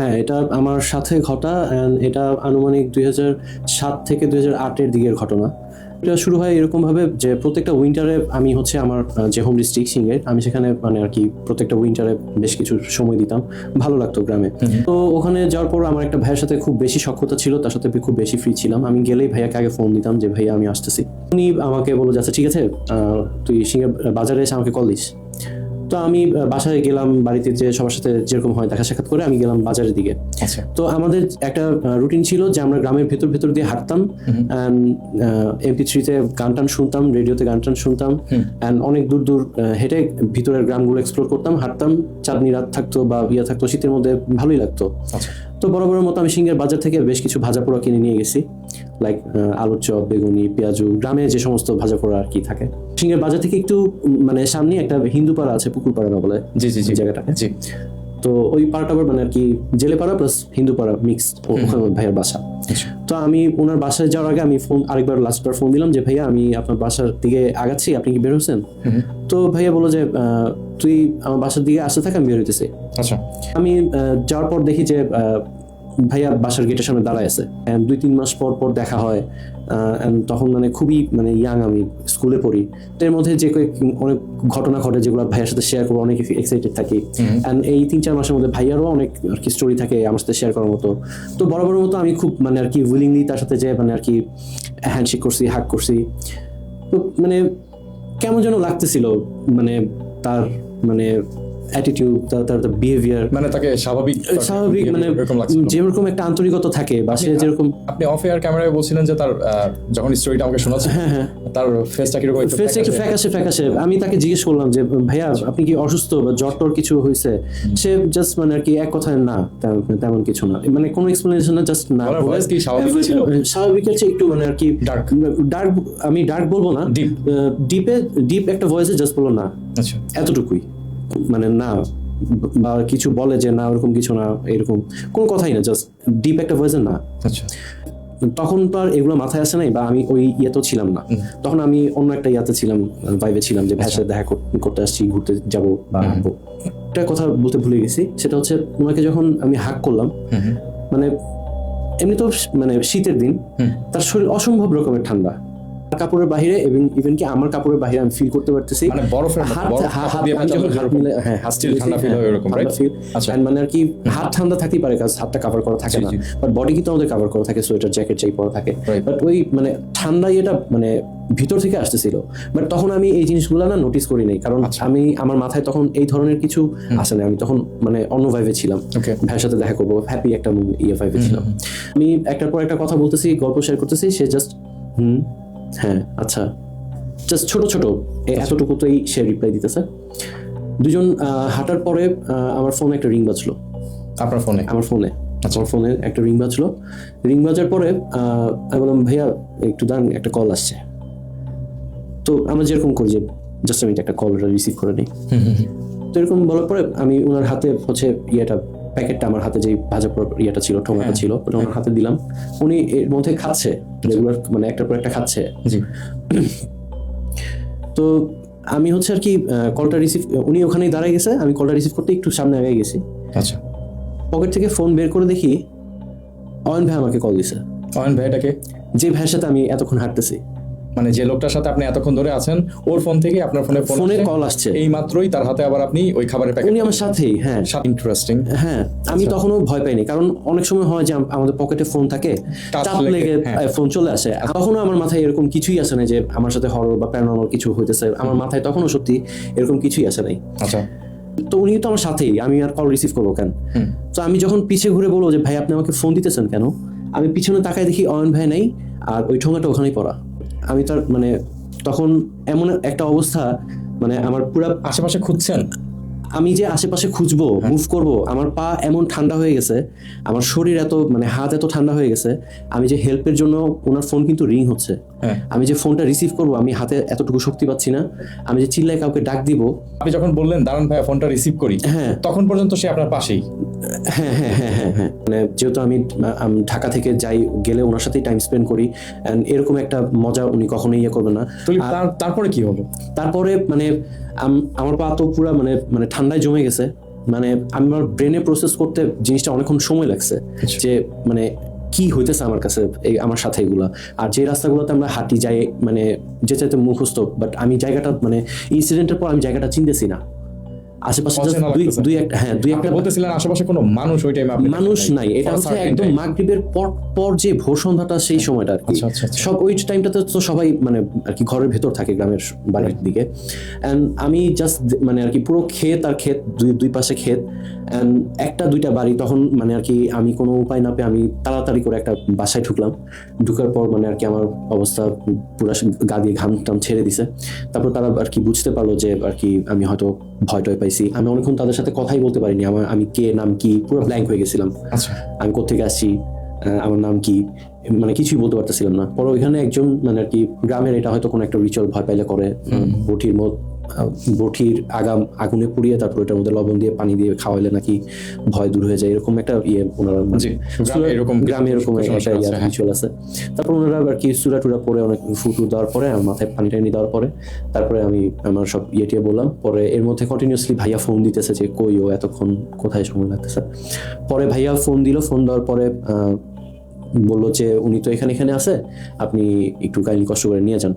হ্যাঁ, এটা আমার সাথে ঘটা অ্যান্ড এটা আনুমানিক 2007 থেকে 2008-এর দিকের ঘটনা। এটা শুরু হয় এরকমভাবে যে প্রত্যেকটা উইন্টারে আমি হচ্ছে আমার যে হোম ডিস্ট্রিক্ট সিঙ্গের, আমি সেখানে মানে আর কি প্রত্যেকটা উইন্টারে বেশ কিছু সময় দিতাম। ভালো লাগতো গ্রামে। তো ওখানে যাওয়ার পর আমার একটা ভাইয়ের সাথে খুব বেশি সখ্যতা ছিল, তার সাথে খুব বেশি ফ্রি ছিলাম। আমি গেলেই ভাইয়াকে আগে ফোন দিতাম যে ভাইয়া আমি আসতেছি। উনি আমাকে বললো যে আচ্ছা ঠিক আছে, তুই সিঙ্গের বাজারে এসে আমাকে কল দিস। তো আমি বাসায় গেলাম, বাড়িতে যে সবার সাথে যেরকম হয় দেখা সাক্ষাৎ করে আমি গেলাম বাজারের দিকে। আচ্ছা। তো আমাদের একটা রুটিন ছিল যে আমরা গ্রামের ভেতর ভেতর দিয়ে হাঁটতাম, MP3-তে গান টান শুনতাম, রেডিওতে গান টান শুনতাম, অ্যান্ড অনেক দূর দূর হেঁটে ভিতরের গ্রামগুলো এক্সপ্লোর করতাম, হাঁটতাম। চাঁদনি রাত থাকতো বা ইয়া থাকতো, শীতের মধ্যে ভালোই লাগতো। আচ্ছা। তো বরাবরের মতো আমি সিঙ্গের বাজার থেকে বেশ কিছু ভাজা পোড়া কিনে নিয়ে গেছি, লাইক আলুর চপ, বেগুনি, পেঁয়াজু, গ্রামে যে সমস্ত ভাজা পোড়া আর কি থাকে। সিঙ্গের বাজার থেকে একটু মানে সামনে একটা হিন্দু পাড়া আছে, পুকুর পাড়া বলে জি জি জি জায়গাটাকে। জি। তো ওই পাড়াটা আবার মানে আর কি জেলে পাড়া প্লাস হিন্দু পাড়া মিক্সড, ওখানে ভাইয়ের বাসা। তো আমি ওনার বাসায় যাওয়ার আগে আমি ফোন আরেকবার লাস্টবার ফোন দিলাম যে ভাইয়া আমি আপনার বাসার দিকে আগাচ্ছি, আপনি কি বের হচ্ছেন? তো ভাইয়া বললো যে তুই আমার বাসার দিকে আসতে থাক, আমি বের হইতেছি। আচ্ছা। আমি যাওয়ার পর দেখি যে ভাইয়া বাসার গেটের সামনে দাঁড়ায় আছে। 2-3 মাস পর পর দেখা হয়। তখন মানে খুবই মানে ইয়াং, আমি স্কুলে পড়ি। তো এর মধ্যে যে অনেক ঘটনা ঘটে যেগুলো ভাইয়ার সাথে শেয়ার করবো, অনেক এক্সাইটেড থাকি। এই 3-4 মাসের মধ্যে ভাইয়ারও অনেক আর কি স্টোরি থাকে আমার সাথে শেয়ার করার মতো। তো বরাবর মতো আমি খুব মানে আর কি উইলিংলি তার সাথে যে মানে আর কি হ্যান্ডশেক করছি, হাগ করছি। তো মানে কেমন যেন লাগতেছিল, মানে তার মানে অ্যাটিটিউড, তার বিহেভিয়ার, মানে তাকে স্বাভাবিক মানে যেরকম একটা আন্তরিকতা থাকে বা সে যেরকম। আপনি অফ এয়ার ক্যামেরায় বলছিলেন যে তার যখন স্টোরিটা আমাকে শোনাচ্ছেন, হ্যাঁ তার ফেসটা কিরকম একটু ফ্যাকাশে। আমি তাকে জিজ্ঞেস করলাম যে ভাইয়া আপনি কি অসুস্থ বা জ্বর টর কিছু হয়েছে? সে জাস্ট মানে আর কি এক কথায় না, তেমন কিছু না, মানে কোনো এক্সপ্লেনেশন না, জাস্ট না। ভয়েস কি স্বাভাবিক ছিল? স্বাভাবিকের চেয়ে একটু মানে আর কি ডার্ক, আমি ডার্ক বলবো না, ডিপ একটা ভয়েসে জাস্ট বললো না। আচ্ছা। এতটুকুই, মানে না বা কিছু বলে যে না ওরকম কিছু না, এরকম কোনো কথাই না, জাস্ট ডিপ একটা ভয়েসে না। আচ্ছা। তখন তো আর এগুলো মাথায় আসে নাই, বা আমি ওই ইয়েতেও ছিলাম না তখন, আমি অন্য একটা ইয়াতে ছিলাম, ভাইবে ছিলাম যে ভাইয়ের সাথে দেখা করতে আসছি, ঘুরতে যাবো বা আসবো। একটা কথা বলতে ভুলে গেছি, সেটা হচ্ছে ওনাকে যখন আমি হাগ করলাম, মানে এমনি তো মানে শীতের দিন, তার শরীর অসম্ভব রকমের ঠান্ডা, কাপড়ের বাহিরে এবং ইভেন কি আমার কাপড়ের বাহিরে আমি ফিল করতে পারতেছি, মানে বরফের মানে আর কি হাত ঠান্ডা থাকতেই পারে, কারণ হাতটা কভার করা থাকে না, বাট বডি কিন্তু আমাদের কভার করা থাকে, সোয়েটার জ্যাকেট চাই পরা থাকে, বাট ওই মানে ঠান্ডা এটা মানে ভিতর থেকে আসতেছিল। বাট তখন আমি এই জিনিসগুলো না নোটিস করি নাই, কারণ আমি আমার মাথায় তখন এই ধরনের কিছু আসে না, আমি তখন মানে অন্য ভাইবে ছিলাম, ভাইয়ের সাথে দেখা করবো, হ্যাপি একটা ভাইবে ছিলাম। আমি একটার পর একটা কথা বলতেছি, গল্প শেয়ার করতেছি, সে জাস্ট হ্যাঁ আচ্ছা, জাস্ট ছোট ছোট এতটুকুতেই সে রিপ্লাই দিতেছে। দুজন হাঁটার পরে আমার ফোনে একটা রিং বাজলো। আপনার ফোনে? আমার ফোনে। আচ্ছা, আমার ফোনে একটা রিং বাজলো। রিং বাজার পরে আমি বললাম ভাইয়া একটু দাঁড়ান, একটা কল আসছে। তো আমরা যেরকম করি যে জাস্ট আমি একটা কলটা রিসিভ করে নিই। তো এরকম বলার পরে আমি ওনার হাতে হচ্ছে ইয়েটা, প্যাকেটটা আমার হাতে যে ভাজা ইয়েটা ছিল, ঠোঙাটা ছিল, ওটা ওনার হাতে দিলাম। উনি এর মধ্যে খাচ্ছে রেগুলার, মানে একটার পর একটা খাচ্ছে। তো আমি হচ্ছে আর কি কলটা রিসিভ, উনি ওখানেই দাঁড়ায় গেছে, আমি কলটা রিসিভ করতে একটু সামনে আগে গেছি। আচ্ছা। পকেট থেকে ফোন বের করে দেখি অয়ন ভাই আমাকে কল দিছে। অয়ন ভাইটাকে? যে ভাইয়ের সাথে আমি এতক্ষণ হাঁটতেছি, মানে যে লোকটার সাথে আপনি এতক্ষণ ধরে আছেন, ওর ফোন থেকে আপনার ফোনে কল আসছে এই মাত্রই, তার হাতে আবার আপনি ওই খাবারের প্যাকেট। উনি আমার সাথেই। হ্যাঁ, ইন্টারেস্টিং। হ্যাঁ, আমি তখনও ভয় পাইনি, কারণ অনেক সময় হয় যে আমাদের পকেটে ফোন থাকে, চাপ লেগে ফোন চলে আসে। তখনও আমার মাথায় এরকম কিছুই আসে না যে আমার সাথে হরর বা প্যারানর্মাল কিছু হইতেছে, আমার মাথায় তখনও সত্যি এরকম কিছুই আসে নাই। আচ্ছা। তো উনি তো আমার সাথেই, আমি আর কল রিসিভ করবো কেন? তো আমি যখন পিছে ঘুরে বলবো যে ভাই আপনি আমাকে ফোন দিতেছেন কেন, আমি পিছনে তাকায় দেখি অয়ন ভাই নাই, আর ওই ঠোঙাটা ওখানেই পড়া। আমি তার মানে তখন এমন একটা অবস্থা, মানে আমার পুরো আশেপাশে খুঁজছেন, আমি যে আশেপাশে খুঁজবো, মুভ করব, আমার পা এমন ঠান্ডা হয়ে গেছে, আমার শরীর এত মানে হাত এত ঠান্ডা হয়ে গেছে। আমি যে হেল্পের জন্য, ওনার ফোন কিন্তু রিং হচ্ছে, আমি যে ফোনটা রিসিভ করব, আমি হাতে এতটুকু শক্তি পাচ্ছি না। আমি যে চিল্লায় কাউকে ডাক দিব, আপনি যখন বললেন দাঁড়ান ভাই ফোনটা রিসিভ করি, হ্যাঁ, তখন পর্যন্ত সে আপনার পাশেই। হ্যাঁ হ্যাঁ হ্যাঁ হ্যাঁ হ্যাঁ, মানে যেহেতু আমি ঢাকা থেকে যাই, গেলে ওনার সাথেই টাইম স্পেন্ড করি, এরকম একটা মজা উনি কখনোই ইয়ে করবে না। তারপরে কি হলো? তারপরে মানে আমার পা তো পুরো মানে ঠান্ডায় জমে গেছে, মানে আমার ব্রেনে প্রসেস করতে জিনিসটা অনেকক্ষণ সময় লাগছে যে মানে কি হইতেছে আমার কাছে আমার সাথে এগুলা। আর যে রাস্তাগুলোতে আমরা হাঁটি যাই মানে যে চাইতে মুখস্থ, বাট আমি জায়গাটা মানে ইনসিডেন্টের পর আমি জায়গাটা চিনতেছি না। আশেপাশে দুই একটা বলতেছিলেন আশেপাশে কোনো মানুষ ওই টাইমে মানুষ নাই। এটা হচ্ছে একদম মাগরিবের পর যে ভোর সন্ধ্যাটা সেই সময়টা আর কি। সব ওই টাইমটাতে তো সবাই মানে আর কি ঘরের ভেতর থাকে গ্রামের বাড়ির দিকে। এন্ড আমি জাস্ট মানে আর কি পুরো ক্ষেত আর ক্ষেত, দুই পাশে ক্ষেত, এন্ড একটা দুইটা বাড়ি। তখন মানে আর কি আমি কোনো উপায় না পেয়ে আমি তাড়াতাড়ি করে একটা বাসায় ঢুকলাম। ঢুকার পর মানে আর কি আমার অবস্থা পুরো গা দিয়ে ঘাম টাম ছেড়ে দিছে। তারপর তারা আর কি বুঝতে পারলো যে আর কি আমি হয়তো ভয় টয় পাইছি। আমি অনেকক্ষণ তাদের সাথে কথাই বলতে পারিনি। আমি কে, নাম কি, পুরো ব্ল্যাঙ্ক হয়ে গেছিলাম। আমি কোত্থেকে আসছি, আমার নাম কি, মানে কিছুই বলতে পারতেছিলাম না। পরে ওইখানে একজন মানে আর কি গ্রামের, এটা হয়তো কোনো একটা রিচুয়াল ভয় পাইলে করে, বঠির আগুনে পুড়িয়ে তারপর ওটার মধ্যে লবণ দিয়ে পানি দিয়ে খাওয়াইলে নাকি ভয় দূর হয়ে যায়, এরকম একটা ওনারা গ্রামে এরকম একটা রিচুয়াল আছে। তারপর ওনারা আর কি চূড়া টুরা পরে অনেক ফুটু দেওয়ার পরে আমার মাথায় পানি টানি দেওয়ার পরে তারপরে আমি আমার সব টিয়ে বললাম। পরে এর মধ্যে কন্টিনিউসলি ভাইয়া ফোন দিতেছে যে কই ও এতক্ষণ কোথায় সময় লাগতেছে। পরে ভাইয়া ফোন দিল। ফোন দেওয়ার পরে বললো যে উনি তো এখানে আছে, আপনি একটু কাইন্ডলি কষ্ট করে নিয়ে যান।